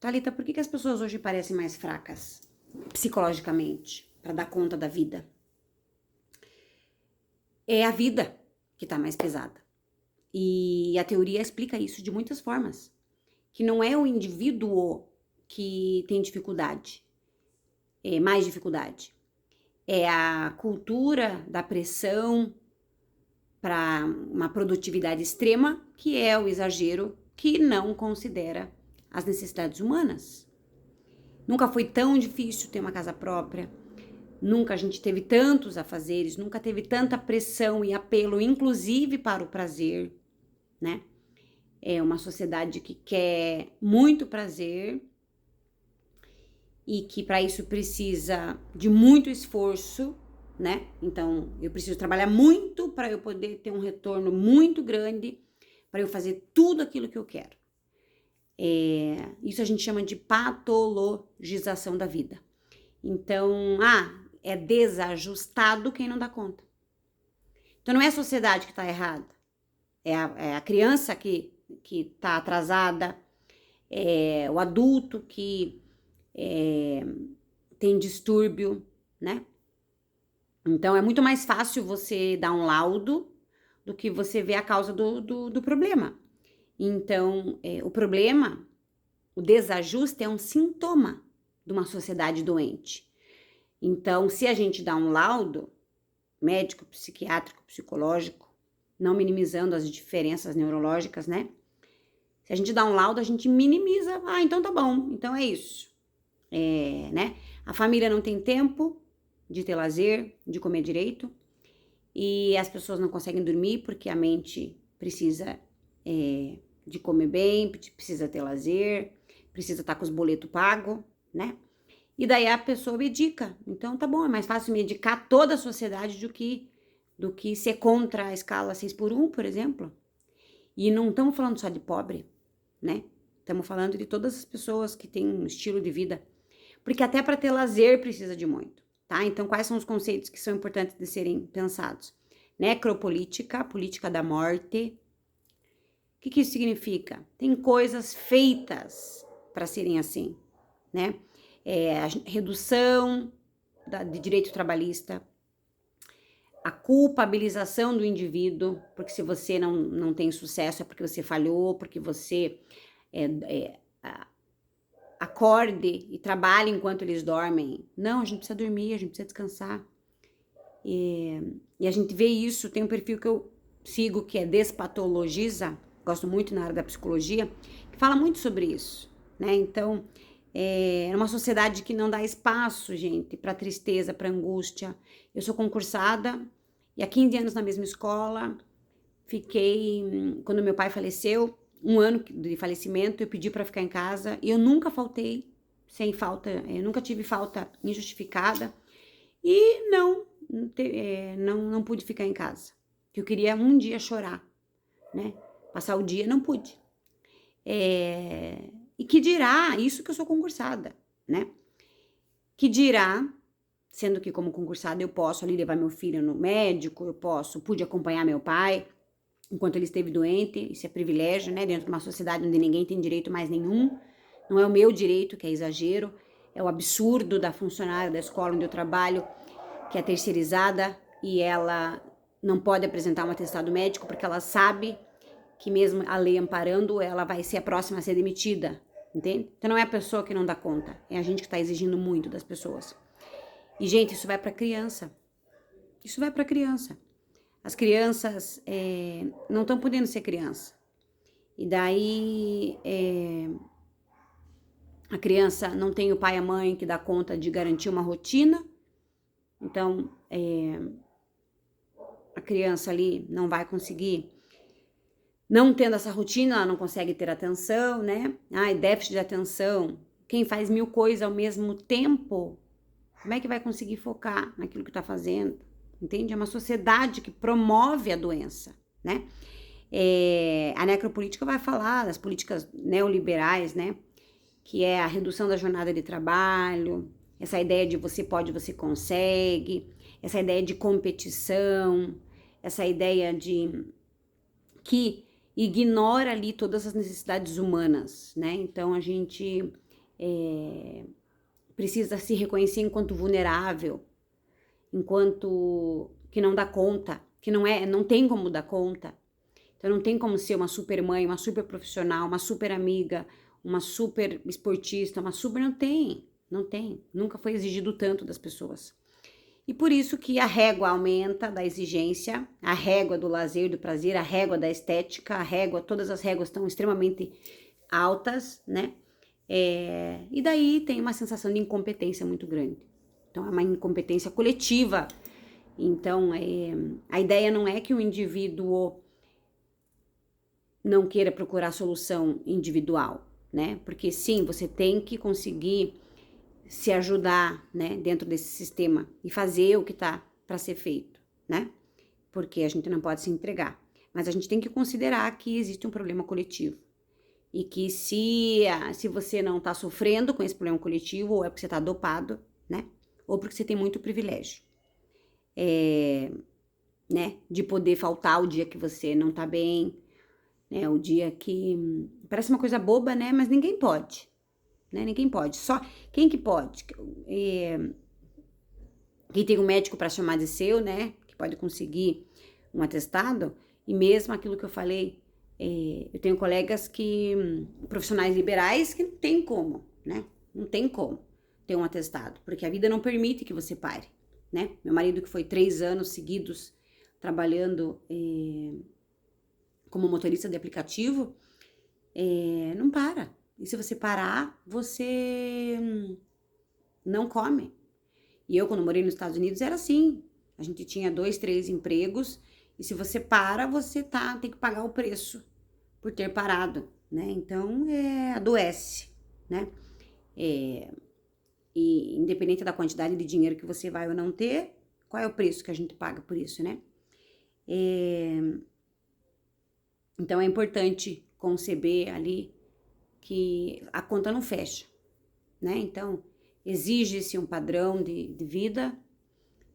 Thalita, por que as pessoas hoje parecem mais fracas psicologicamente para dar conta da vida? É a vida que tá mais pesada. E a teoria explica isso de muitas formas. Que não é o indivíduo que tem dificuldade, mais dificuldade. É a cultura da pressão para uma produtividade extrema, que é o exagero que não considera as necessidades humanas. Nunca foi tão difícil ter uma casa própria, nunca a gente teve tantos afazeres, nunca teve tanta pressão e apelo, inclusive para o prazer, né? É uma sociedade que quer muito prazer e que para isso precisa de muito esforço, né? Então, eu preciso trabalhar muito para eu poder ter um retorno muito grande, para eu fazer tudo aquilo que eu quero. Isso a gente chama de patologização da vida. Então, é desajustado quem não dá conta. Então, não é a sociedade que está errada, é a criança que está atrasada, é o adulto que tem distúrbio, né? Então, é muito mais fácil você dar um laudo do que você ver a causa do problema. Então, o problema, o desajuste é um sintoma de uma sociedade doente. Então, se a gente dá um laudo médico, psiquiátrico, psicológico, não minimizando as diferenças neurológicas, né? Se a gente dá um laudo, a gente minimiza. Então tá bom, então é isso. Né? A família não tem tempo de ter lazer, de comer direito, e as pessoas não conseguem dormir porque a mente precisa de comer bem, precisa ter lazer, precisa estar com os boletos pagos, né? E daí a pessoa medica. Então tá bom, é mais fácil medicar toda a sociedade do que ser contra a escala 6x1, por exemplo. E não estamos falando só de pobre, né? Estamos falando de todas as pessoas que têm um estilo de vida. Porque até para ter lazer precisa de muito, tá? Então quais são os conceitos que são importantes de serem pensados? Necropolítica, política da morte. O que isso significa? Tem coisas feitas para serem assim, né? A redução de direito trabalhista, a culpabilização do indivíduo, porque se você não tem sucesso é porque você falhou, porque você acorde e trabalhe enquanto eles dormem. Não, a gente precisa dormir, a gente precisa descansar. E a gente vê isso, tem um perfil que eu sigo que é Despatologiza, gosto muito na área da psicologia, que fala muito sobre isso, né? Então, é uma sociedade que não dá espaço, gente, para tristeza, para angústia. Eu sou concursada e há 15 anos na mesma escola, fiquei, quando meu pai faleceu, 1 ano de falecimento, eu pedi para ficar em casa e eu nunca faltei, sem falta, eu nunca tive falta injustificada e não pude ficar em casa, que eu queria um dia chorar, né? Passar o dia, não pude. E que dirá, isso que eu sou concursada, né? Que dirá, sendo que como concursada eu posso ali levar meu filho no médico, pude acompanhar meu pai enquanto ele esteve doente, isso é privilégio, né? Dentro de uma sociedade onde ninguém tem direito mais nenhum, não é o meu direito, que é exagero, é o absurdo da funcionária da escola onde eu trabalho, que é terceirizada e ela não pode apresentar um atestado médico porque ela sabe que mesmo a lei amparando, ela vai ser a próxima a ser demitida, entende? Então não é a pessoa que não dá conta, é a gente que está exigindo muito das pessoas. E, gente, isso vai para criança. Isso vai para criança. As crianças não estão podendo ser criança. E daí a criança não tem o pai e a mãe que dá conta de garantir uma rotina. Então, a criança ali não vai conseguir, não tendo essa rotina, ela não consegue ter atenção, né? Déficit de atenção. Quem faz 1000 coisas ao mesmo tempo, como é que vai conseguir focar naquilo que tá fazendo? Entende? É uma sociedade que promove a doença, né? A necropolítica vai falar das políticas neoliberais, né? Que é a redução da jornada de trabalho, essa ideia de você pode, você consegue, essa ideia de competição, essa ideia de que ignora ali todas as necessidades humanas, né? Então a gente precisa se reconhecer enquanto vulnerável, enquanto que não dá conta, que não tem como dar conta. Então não tem como ser uma super mãe, uma super profissional, uma super amiga, uma super esportista, não tem, nunca foi exigido tanto das pessoas. E por isso que a régua aumenta da exigência, a régua do lazer, do prazer, a régua da estética, todas as réguas estão extremamente altas, né? E daí tem uma sensação de incompetência muito grande. Então é uma incompetência coletiva. Então a ideia não é que o indivíduo não queira procurar solução individual, né? Porque sim, você tem que conseguir se ajudar, né, dentro desse sistema e fazer o que tá para ser feito, né? Porque a gente não pode se entregar. Mas a gente tem que considerar que existe um problema coletivo. E que se você não tá sofrendo com esse problema coletivo, ou é porque você tá dopado, né? Ou porque você tem muito privilégio. Né? De poder faltar o dia que você não tá bem, né? O dia que parece uma coisa boba, né? Mas ninguém pode, né? Ninguém pode. Só quem que pode? Quem tem um médico para chamar de seu, né? Que pode conseguir um atestado. E mesmo aquilo que eu falei, eu tenho colegas profissionais liberais, que não tem como, né? Não tem como ter um atestado, porque a vida não permite que você pare, né? Meu marido, que foi 3 anos seguidos trabalhando como motorista de aplicativo, não para. E se você parar, você não come. E eu, quando morei nos Estados Unidos, era assim. A gente tinha 2, 3 empregos, e se você para, você tem que pagar o preço por ter parado, né? Então, adoece, né? E independente da quantidade de dinheiro que você vai ou não ter, qual é o preço que a gente paga por isso, né? Então, é importante conceber ali que a conta não fecha, né? Então, exige-se um padrão de vida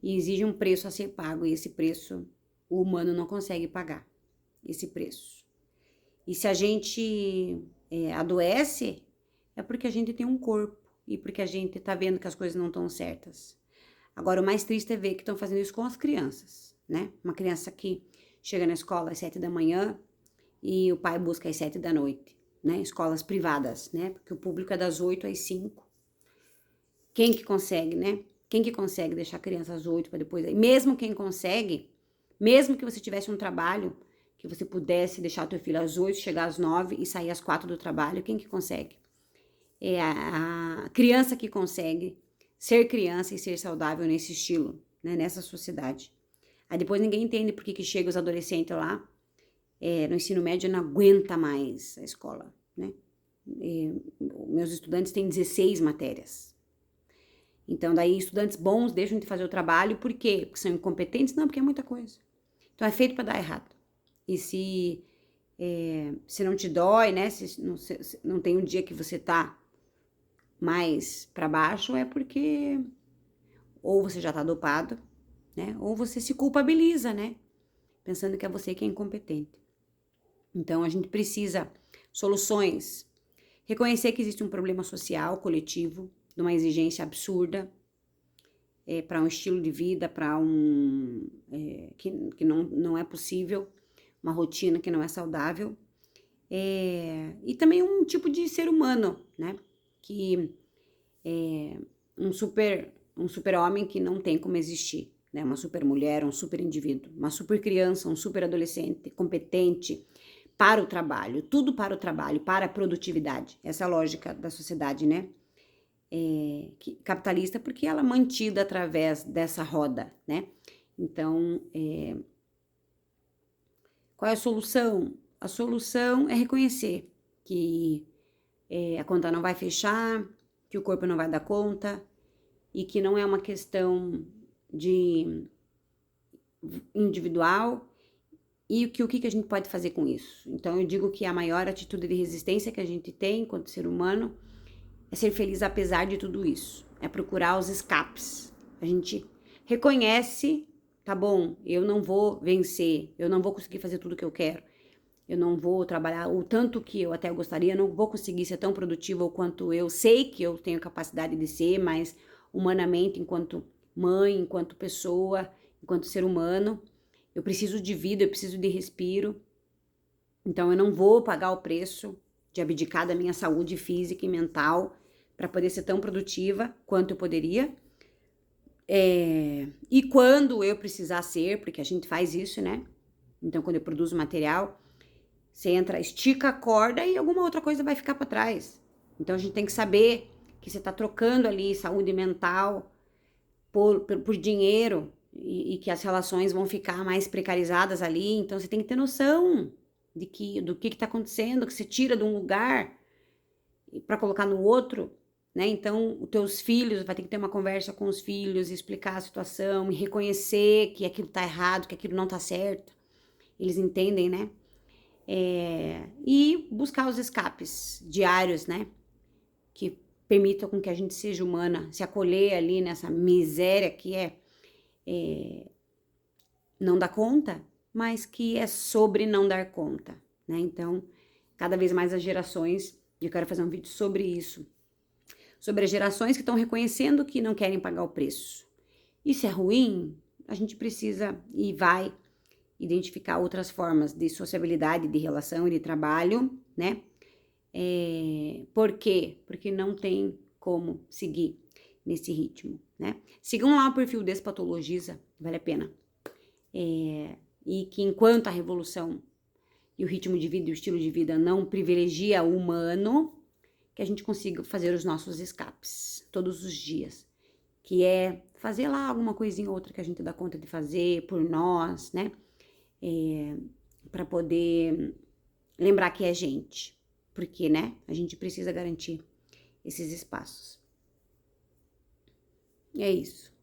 e exige um preço a ser pago, e esse preço o humano não consegue pagar, esse preço. E se a gente adoece, é porque a gente tem um corpo e porque a gente tá vendo que as coisas não estão certas. Agora, o mais triste é ver que estão fazendo isso com as crianças, né? Uma criança que chega na escola às 7 da manhã e o pai busca às 7 da noite, né? Escolas privadas, né? Porque o público é das 8 às 5. Quem que consegue, né? Quem que consegue deixar a criança às 8 para depois? Mesmo quem consegue, mesmo que você tivesse um trabalho, que você pudesse deixar o teu filho às 8, chegar às 9 e sair às 4 do trabalho, quem que consegue? É a criança que consegue ser criança e ser saudável nesse estilo, né? Nessa sociedade. Aí depois ninguém entende por que chega os adolescentes lá, no ensino médio, não aguenta mais a escola, né? Meus estudantes têm 16 matérias. Então, daí, estudantes bons deixam de fazer o trabalho, por quê? Porque são incompetentes? Não, porque é muita coisa. Então, é feito para dar errado. E se não te dói, né? Se não tem um dia que você tá mais para baixo, é porque ou você já tá dopado, né? Ou você se culpabiliza, né? Pensando que é você que é incompetente. Então, a gente precisa soluções. Reconhecer que existe um problema social, coletivo, de uma exigência absurda para um estilo de vida, para que não é possível, uma rotina que não é saudável. E também um tipo de ser humano, né? Que um super homem que não tem como existir, né? Uma super mulher, um super indivíduo, uma super criança, um super adolescente, competente para o trabalho, tudo para o trabalho, para a produtividade. Essa é a lógica da sociedade, né? Capitalista, porque ela é mantida através dessa roda, né? Então, qual é a solução? A solução é reconhecer que a conta não vai fechar, que o corpo não vai dar conta e que não é uma questão de individual e o que a gente pode fazer com isso. Então, eu digo que a maior atitude de resistência que a gente tem enquanto ser humano é ser feliz apesar de tudo isso. É procurar os escapes. A gente reconhece, tá bom, eu não vou vencer, eu não vou conseguir fazer tudo que eu quero. eu não vou trabalhar o tanto que eu até gostaria, eu não vou conseguir ser tão produtiva o quanto eu sei que eu tenho capacidade de ser, mas humanamente, enquanto mãe, enquanto pessoa, enquanto ser humano, eu preciso de vida, eu preciso de respiro. Então eu não vou pagar o preço de abdicar da minha saúde física e mental para poder ser tão produtiva quanto eu poderia. E quando eu precisar ser, porque a gente faz isso, né? Então, quando eu produzo material, você entra, estica a corda e alguma outra coisa vai ficar para trás. Então, a gente tem que saber que você está trocando ali saúde mental por dinheiro e que as relações vão ficar mais precarizadas ali. Então, você tem que ter noção do que está acontecendo, que você tira de um lugar para colocar no outro, né? Então, os teus filhos, vai ter que ter uma conversa com os filhos, explicar a situação, e reconhecer que aquilo tá errado, que aquilo não tá certo. Eles entendem, né? E buscar os escapes diários, né? Que permitam com que a gente seja humana, se acolher ali nessa miséria que não dar conta, mas que é sobre não dar conta, né? Então, cada vez mais as gerações, e eu quero fazer um vídeo sobre isso, sobre as gerações que estão reconhecendo que não querem pagar o preço. Isso é ruim? A gente precisa e vai identificar outras formas de sociabilidade, de relação e de trabalho, né? Por quê? Porque não tem como seguir nesse ritmo, né? Sigam lá o perfil Despatologiza, vale a pena. E que enquanto a revolução e o ritmo de vida e o estilo de vida não privilegia o humano, que a gente consiga fazer os nossos escapes todos os dias, que é fazer lá alguma coisinha ou outra que a gente dá conta de fazer por nós, né? Para poder lembrar que é gente, porque, né? A gente precisa garantir esses espaços. É isso.